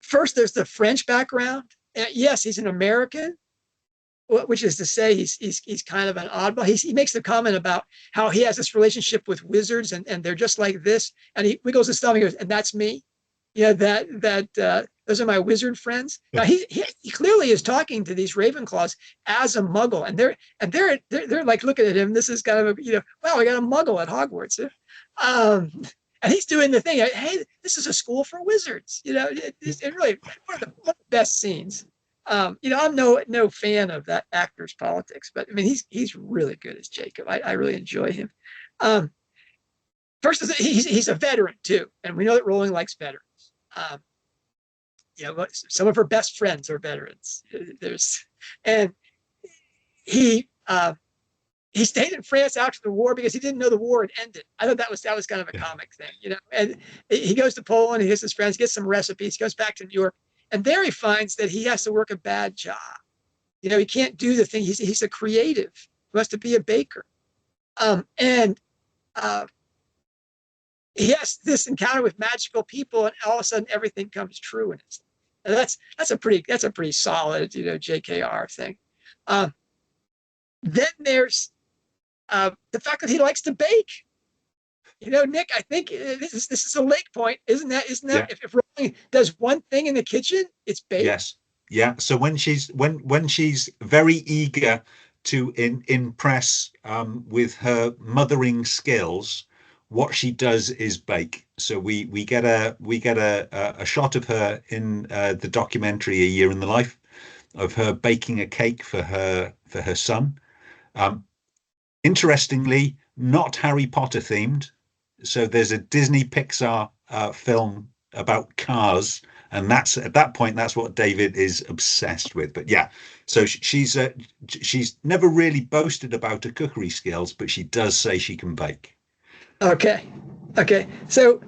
First, there's the French background. Yes, he's an American, which is to say he's kind of an oddball. He makes the comment about how he has this relationship with wizards and they're just like this. And he wiggles his thumb and goes, and that's me. Those are my wizard friends. Now he clearly is talking to these Ravenclaws as a Muggle, and they're like looking at him. This is kind of wow, we got a Muggle at Hogwarts, and he's doing the thing. Hey, this is a school for wizards. It really one of the best scenes. I'm no fan of that actor's politics, but I mean he's really good as Jacob. I really enjoy him. First, he's a veteran too, and we know that Rowling likes veterans. Um, some of her best friends are veterans. And he he stayed in France after the war because he didn't know the war had ended. I thought that was kind of a comic thing. And he goes to Poland, he has his friends, gets some recipes, goes back to New York, and there he finds that he has to work a bad job. He can't do the thing. He's a creative. He wants to be a baker. And he has this encounter with magical people, and all of a sudden everything comes true in it. And that's a pretty solid, JKR thing. Then there's the fact that he likes to bake. Nick, I think this is a lake point, isn't that? Yeah. If Rowling does one thing in the kitchen, it's bake. Yes. Yeah. So when she's very eager to impress with her mothering skills, what she does is bake. So we get a shot of her in the documentary A Year in the Life, of her baking a cake for her son. Interestingly, not Harry Potter themed. So there's a Disney Pixar film about cars, and that's at that point that's what David is obsessed with. But yeah, so she's never really boasted about her cookery skills, but she does say she can bake. Okay. So,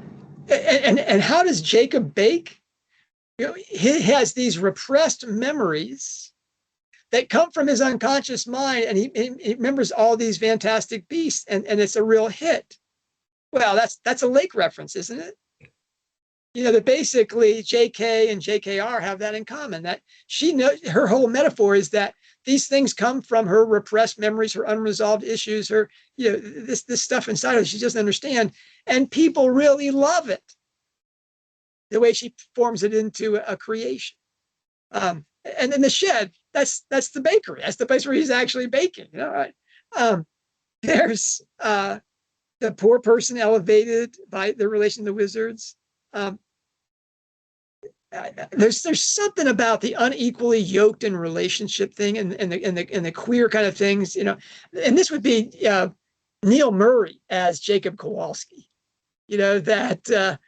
and how does Jacob bake? He has these repressed memories that come from his unconscious mind, and he remembers all these fantastic beasts, and it's a real hit. Well, that's a Lake reference, isn't it? That basically JK and JKR have that in common, that she knows her whole metaphor is that these things come from her repressed memories, her unresolved issues, her, this stuff inside her she doesn't understand. And people really love it, the way she forms it into a creation. And in the shed, that's the bakery. That's the place where he's actually baking. There's the poor person elevated by the relation to the wizards. There's something about the unequally yoked in relationship thing and the queer kind of things, and this would be Neil Murray as Jacob Kowalski, that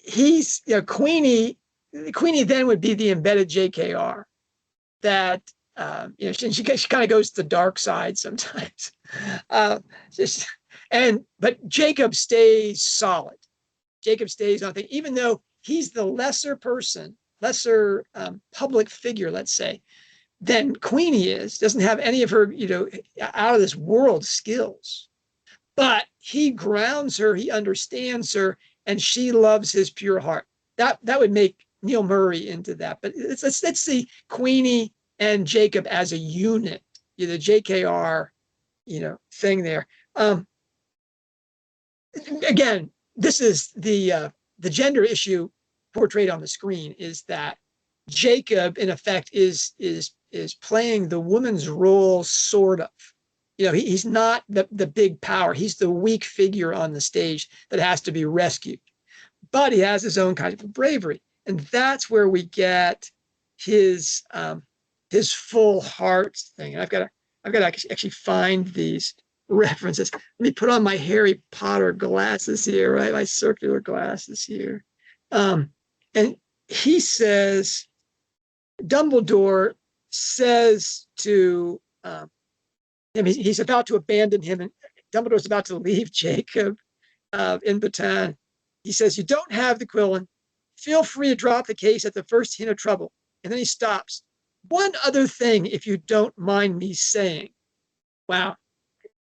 he's Queenie then would be the embedded JKR that she kind of goes to the dark side sometimes, but Jacob stays solid. Jacob stays on thing, even though he's the lesser person, lesser public figure, let's say, than Queenie is, doesn't have any of her, out of this world skills. But he grounds her, he understands her, and she loves his pure heart. That would make Neil Murray into that. But let's see Queenie and Jacob as a unit, the JKR, thing there. Again, this is the gender issue portrayed on the screen, is that Jacob, in effect, is playing the woman's role, sort of. He's not the big power. He's the weak figure on the stage that has to be rescued. But he has his own kind of bravery, and that's where we get his full heart thing. And I've got to actually find these references. Let me put on my Harry Potter glasses here, right? My circular glasses here. And he says, Dumbledore says to him, he's about to abandon him, and Dumbledore's about to leave Jacob in Baton. He says, "You don't have the Quillin. Feel free to drop the case at the first hint of trouble." And then he stops. "One other thing, if you don't mind me saying." Wow.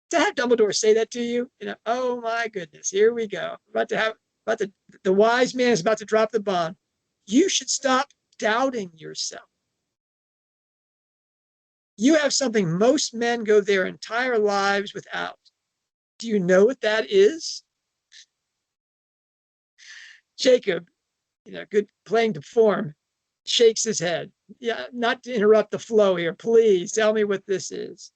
To have Dumbledore say that to you, oh my goodness, here we go. The wise man is about to drop the bomb. You should stop doubting yourself. You have something most men go their entire lives without. Do you know what that is? Jacob, good playing to form, shakes his head. Yeah, not to interrupt the flow here. Please tell me what this is.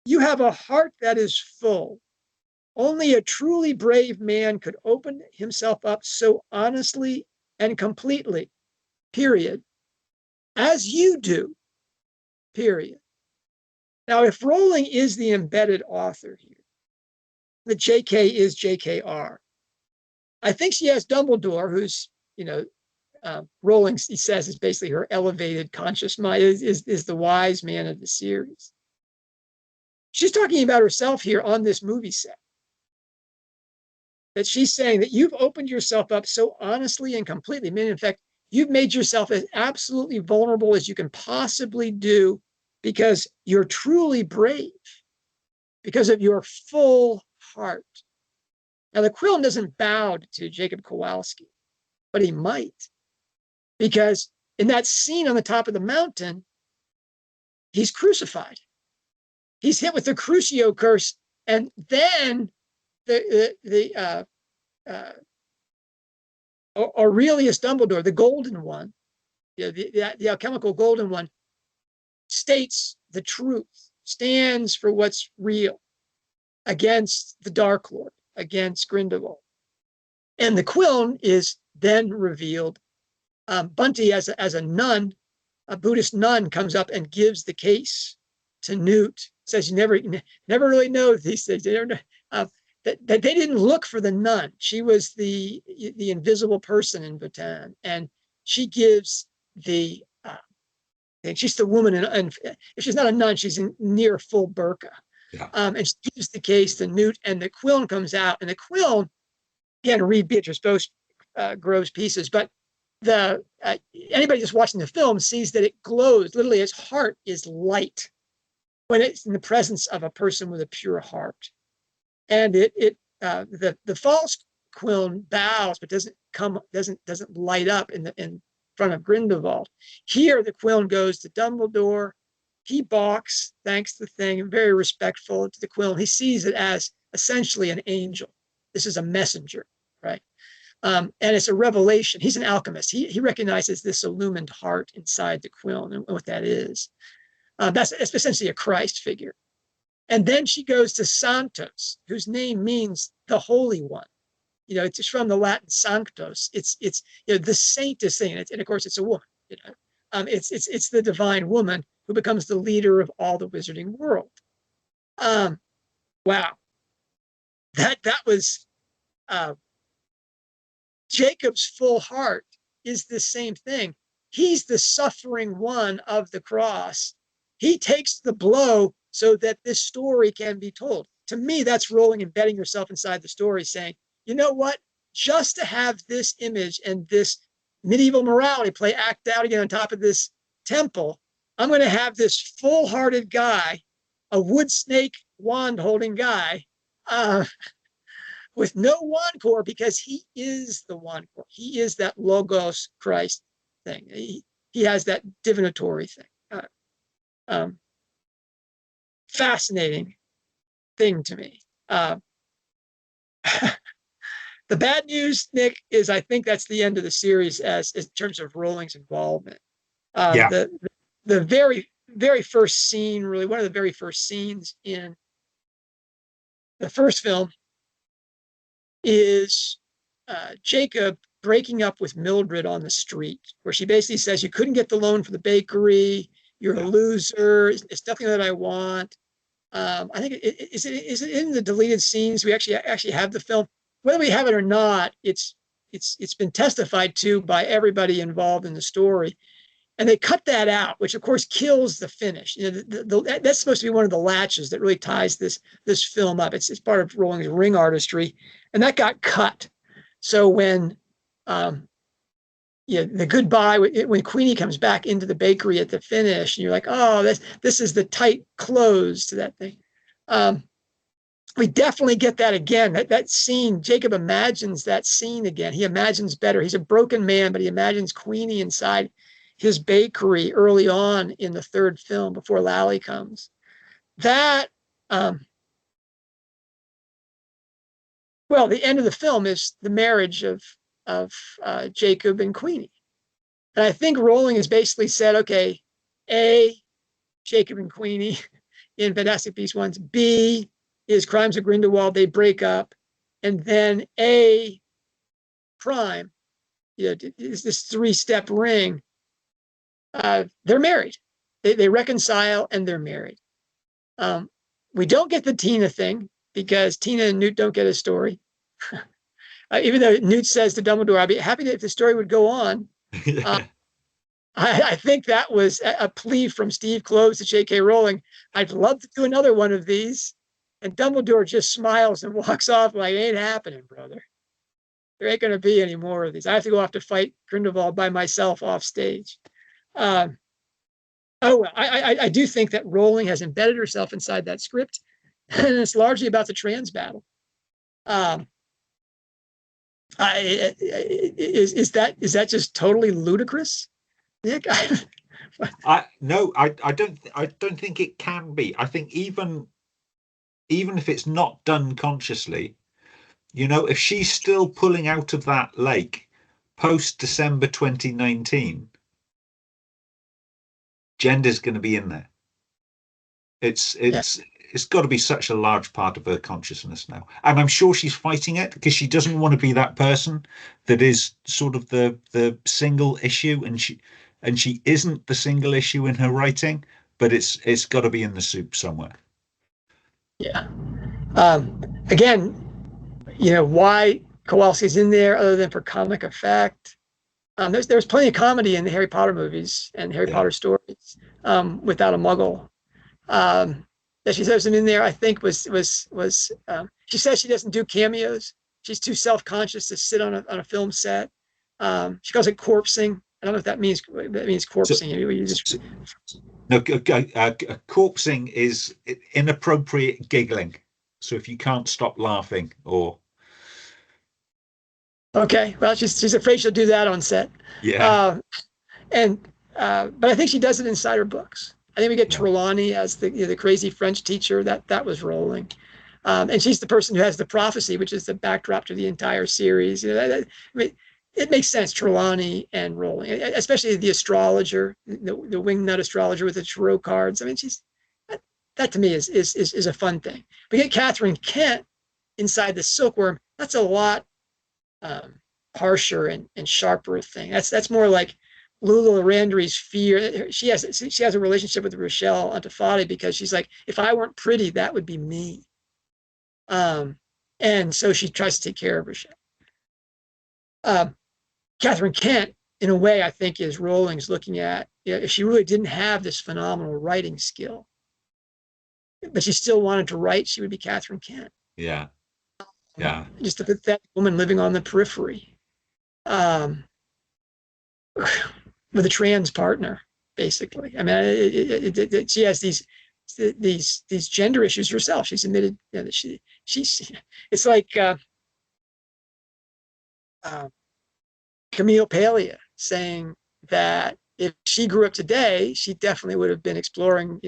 You have a heart that is full. Only a truly brave man could open himself up so honestly and completely, period, as you do, period. Now, if Rowling is the embedded author here, the JK is JKR. I think she has Dumbledore, who's, Rowling, he says, is basically her elevated conscious mind, is the wise man of the series. She's talking about herself here on this movie set. That she's saying that you've opened yourself up so honestly and completely. I mean, in fact, you've made yourself as absolutely vulnerable as you can possibly do because you're truly brave, because of your full heart. Now, the Quillen doesn't bow to Jacob Kowalski, but he might, because in that scene on the top of the mountain, he's crucified. He's hit with the Crucio curse, and then Aurelius Dumbledore, the golden one, the alchemical golden one, states the truth, stands for what's real against the Dark Lord, against Grindelwald. And the Quillen is then revealed. Bunty, as a nun, a Buddhist nun, comes up and gives the case to Newt. Says you never really know these things. That they didn't look for the nun. She was the invisible person in Bhutan, and she gives the. She's the woman, and if she's not a nun, she's in near full burqa. Yeah. And she gives the case to Newt, and the Quillen comes out, and the Quillen, again, read Beatrice Grove's pieces, but anybody just watching the film sees that it glows. Literally, its heart is light when it's in the presence of a person with a pure heart. And the false Quillen bows, but doesn't light up in front of Grindelwald. Here, the Quillen goes to Dumbledore. He balks, thanks the thing, very respectful to the Quillen. He sees it as essentially an angel. This is a messenger, right? And it's a revelation. He's an alchemist. He recognizes this illumined heart inside the Quillen and what that is. That's essentially a Christ figure. And then she goes to Santos, whose name means the Holy One. It's from the Latin sanctos. It's the saint is saying it, and of course it's a woman. It's the divine woman who becomes the leader of all the wizarding world. Wow, that was Jacob's full heart is the same thing. He's the suffering one of the cross. He takes the blow so that this story can be told. To me, that's Rowling embedding herself inside the story, saying, you know what? Just to have this image and this medieval morality play act out again on top of this temple, I'm going to have this full-hearted guy, a wood snake wand-holding guy, with no wand core, because he is the wand core. He is that Logos Christ thing. He has that divinatory thing. Fascinating thing to me. The bad news, Nick, is I think that's the end of the series as in terms of Rowling's involvement. The very, very first scene, really one of the very first scenes in the first film is Jacob breaking up with Mildred on the street, where she basically says, you couldn't get the loan for the bakery, you're a loser, it's nothing that I want. I think is it in the deleted scenes? We actually have the film. Whether we have it or not, it's been testified to by everybody involved in the story, and they cut that out, which of course kills the finish. That's supposed to be one of the latches that really ties this film up. It's part of Rowling's ring artistry, and that got cut. So when the goodbye, when Queenie comes back into the bakery at the finish, and you're like, oh, this is the tight close to that thing. We definitely get that again. That scene, Jacob imagines that scene again. He imagines better. He's a broken man, but he imagines Queenie inside his bakery early on in the third film before Lally comes. That, the end of the film is the marriage of Jacob and Queenie. And I think Rowling has basically said, okay, A, Jacob and Queenie in Fantastic Beasts 1, B is Crimes of Grindelwald, they break up, and then A prime, is this three-step ring, they're married. They reconcile and they're married. We don't get the Tina thing because Tina and Newt don't get a story. Even though Newt says to Dumbledore, I'd be happy if the story would go on. I think that was a plea from Steve Kloves to J.K. Rowling. I'd love to do another one of these. And Dumbledore just smiles and walks off like, it ain't happening, brother. There ain't going to be any more of these. I have to go off to fight Grindelwald by myself off stage. I do think that Rowling has embedded herself inside that script, and it's largely about the trans battle. Is that just totally ludicrous, Nick? I don't think it can be. I think even if it's not done consciously, if she's still pulling out of that lake post December 2019, gender's going to be in there. It's got to be such a large part of her consciousness now, and I'm sure she's fighting it because she doesn't want to be that person that is sort of the single issue, and she isn't the single issue in her writing, but it's got to be in the soup somewhere. Yeah. Again, why Kowalski's in there other than for comic effect. There's plenty of comedy in the Harry Potter movies and Harry Potter stories without a Muggle. That she says him in there, I think was she says she doesn't do cameos. She's too self-conscious to sit on a film set. She calls it corpsing. I don't know if that means corpsing. No, corpsing is inappropriate giggling. So if you can't stop laughing, or okay, well, she's afraid she'll do that on set. Yeah. But I think she does it inside her books. I think we get Trelawney as the crazy French teacher. That was Rowling, and she's the person who has the prophecy, which is the backdrop to the entire series. I mean, it makes sense. Trelawney and Rowling, especially the astrologer, the wingnut astrologer with the tarot cards. I mean, that to me is a fun thing. We get Catherine Kent inside the Silkworm. That's a lot harsher and sharper thing. That's more like Lula Landry's fear. She has a relationship with Rochelle Antefati because she's like, if I weren't pretty, that would be me. And so she tries to take care of Rochelle. Catherine Kent, in a way, I think is Rowling's looking at, if she really didn't have this phenomenal writing skill, but she still wanted to write, she would be Catherine Kent. Yeah. Just a pathetic woman living on the periphery. With a trans partner, basically. I mean, she has these gender issues herself. She's admitted that she's. It's like Camille Paglia saying that if she grew up today, she definitely would have been exploring.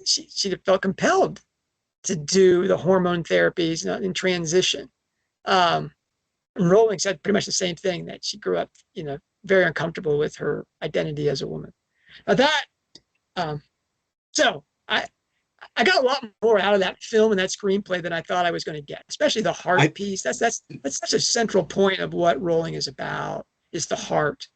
She'd have felt compelled to do the hormone therapies in transition. And Rowling said pretty much the same thing, that she grew up, very uncomfortable with her identity as a woman. So I got a lot more out of that film and that screenplay than I thought I was going to get, especially the heart piece. That's such a central point of what Rowling is about, is the heart.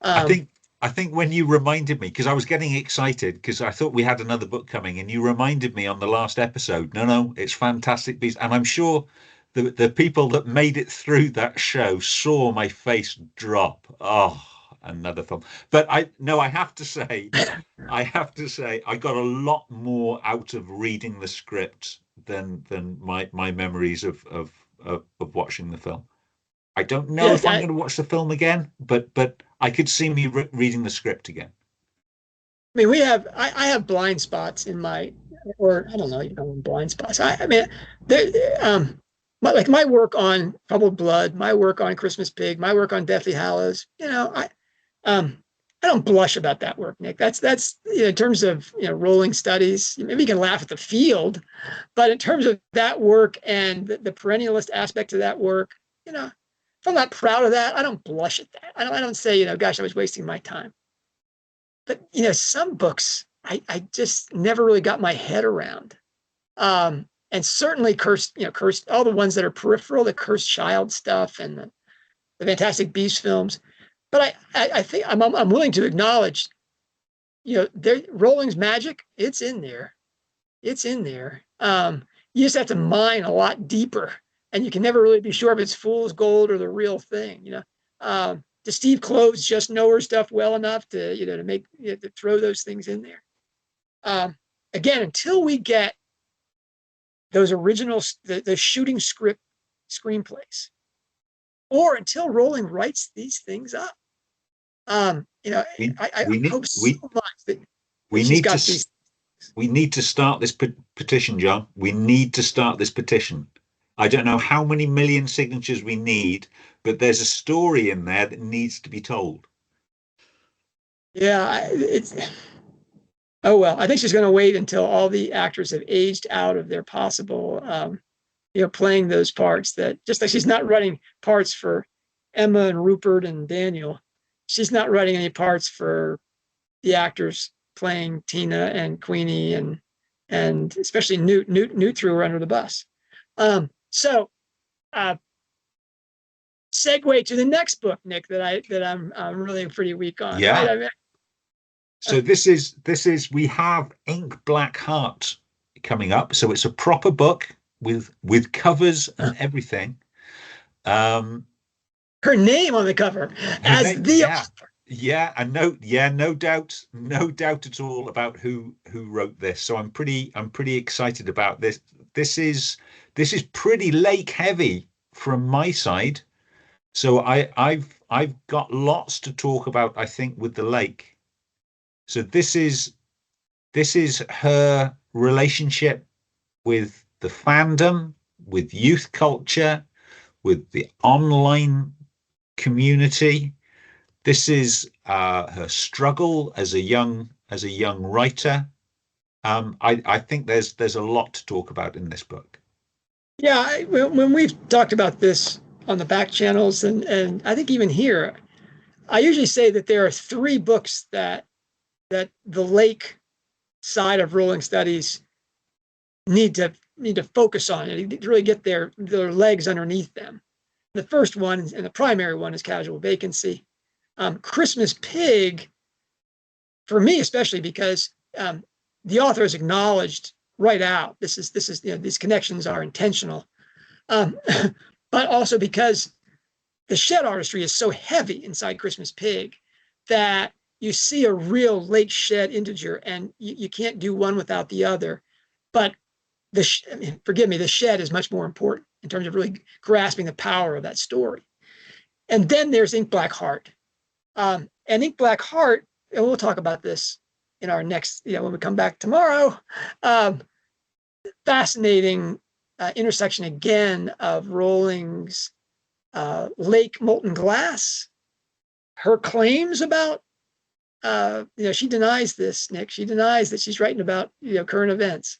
I think when you reminded me, because I was getting excited because I thought we had another book coming, and you reminded me on the last episode, no, it's Fantastic Beasts. And I'm sure the people that made it through that show saw my face drop. Oh, another film. But I have to say, I got a lot more out of reading the script than my memories of watching the film. I don't know if I'm going to watch the film again, but I could see me reading the script again. I mean, I have blind spots in my, or I don't know, blind spots. I mean, like my work on Troubled Blood, my work on Christmas Pig, my work on Deathly Hallows, I don't blush about that work, Nick. That's in terms of Rowling studies, maybe you can laugh at the field, but in terms of that work and the perennialist aspect of that work, if I'm not proud of that, I don't blush at that. I don't say, gosh, I was wasting my time. But some books I just never really got my head around. And certainly cursed all the ones that are peripheral, the Cursed Child stuff and the Fantastic Beasts films. But I think I'm willing to acknowledge, Rowling's magic, it's in there. It's in there. you just have to mine a lot deeper, and you can never really be sure if it's fool's gold or the real thing. Does Steve Kloves just know her stuff well enough to to make to throw those things in there? Again, until we get those original the shooting script screenplays, or until Rowling writes these things up, I we need hope so much that we she's need got to these. we need to start this petition, John. We need to start this petition. I don't know how many million signatures we need, but there's a story in there that needs to be told. Yeah, it's. Oh well, I think she's going to wait until all the actors have aged out of their possible, playing those parts. That just like she's not writing parts for Emma and Rupert and Daniel, she's not writing any parts for the actors playing Tina and Queenie and especially Newt threw her under the bus. So segue to the next book, Nick, that I'm really pretty weak on. Yeah. Right? I mean, so this is we have Ink Black Heart coming up. So it's a proper book with covers and everything. Her name on the cover as the author. Yeah, and no doubt at all about who wrote this. So I'm pretty excited about this. This is pretty lake heavy from my side. So I've got lots to talk about, I think, with the lake. So this is her relationship with the fandom, with youth culture, with the online community. This is her struggle as a young writer. I think there's a lot to talk about in this book. Yeah, when we've talked about this on the back channels, and I think even here, I usually say that there are 3 books that the lake side of Rowling studies need to focus on and to really get their legs underneath them. The first one, and the primary one, is Casual Vacancy. Christmas Pig, for me especially, because the author has acknowledged right out this is these connections are intentional, but also because the shed artistry is so heavy inside Christmas Pig that you see a real lake shed integer, and you can't do one without the other. But forgive me, the shed is much more important in terms of really grasping the power of that story. And then there's Ink Black Heart. And Ink Black Heart, and we'll talk about this in our next, when we come back tomorrow. Fascinating intersection again of Rowling's lake molten glass, her claims about, she denies this, Nick. She denies that she's writing about, current events.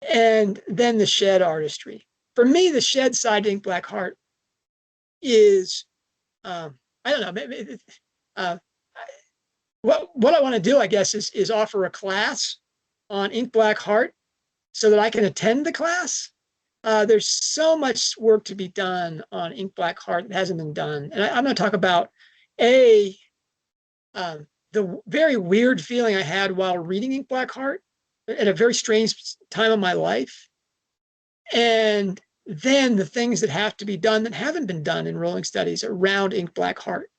And then the shed artistry. For me, the shed side to Ink Black Heart is, I don't know, maybe, what I want to do, I guess, is offer a class on Ink Black Heart so that I can attend the class. There's so much work to be done on Ink Black Heart that hasn't been done. And I'm going to talk about the very weird feeling I had while reading Ink Black Heart at a very strange time of my life. And then the things that have to be done that haven't been done in Rowling studies around Ink Black Heart.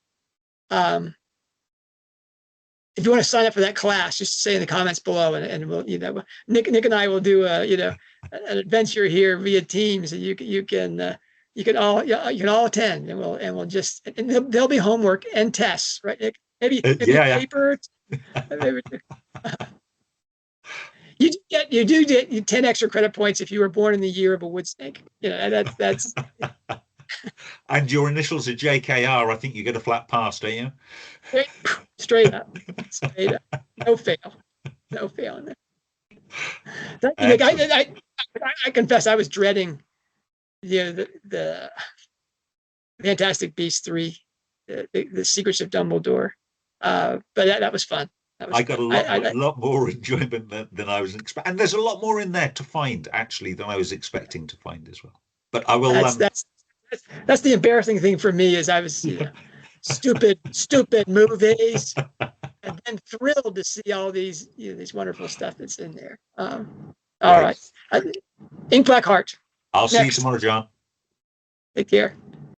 If you want to sign up for that class, just say in the comments below, and we'll, Nick and I will do an adventure here via Teams, and you can all attend, and we'll just, and there'll be homework and tests, right, Nick? Maybe paper. Maybe, you do get 10 extra credit points if you were born in the year of a wood snake. That's. And your initials are JKR. I think you get a flat pass, don't you? Straight up. No fail in there. I confess I was dreading the Fantastic Beasts 3, the Secrets of Dumbledore, but that was fun. I got a lot more enjoyment than I was expecting, and there's a lot more in there to find actually than I was expecting to find as well. But I will. That's the embarrassing thing for me, is I was stupid movies, and then thrilled to see all these these wonderful stuff that's in there. All right. Ink Black Heart. I'll see you Next. tomorrow, John. Take care.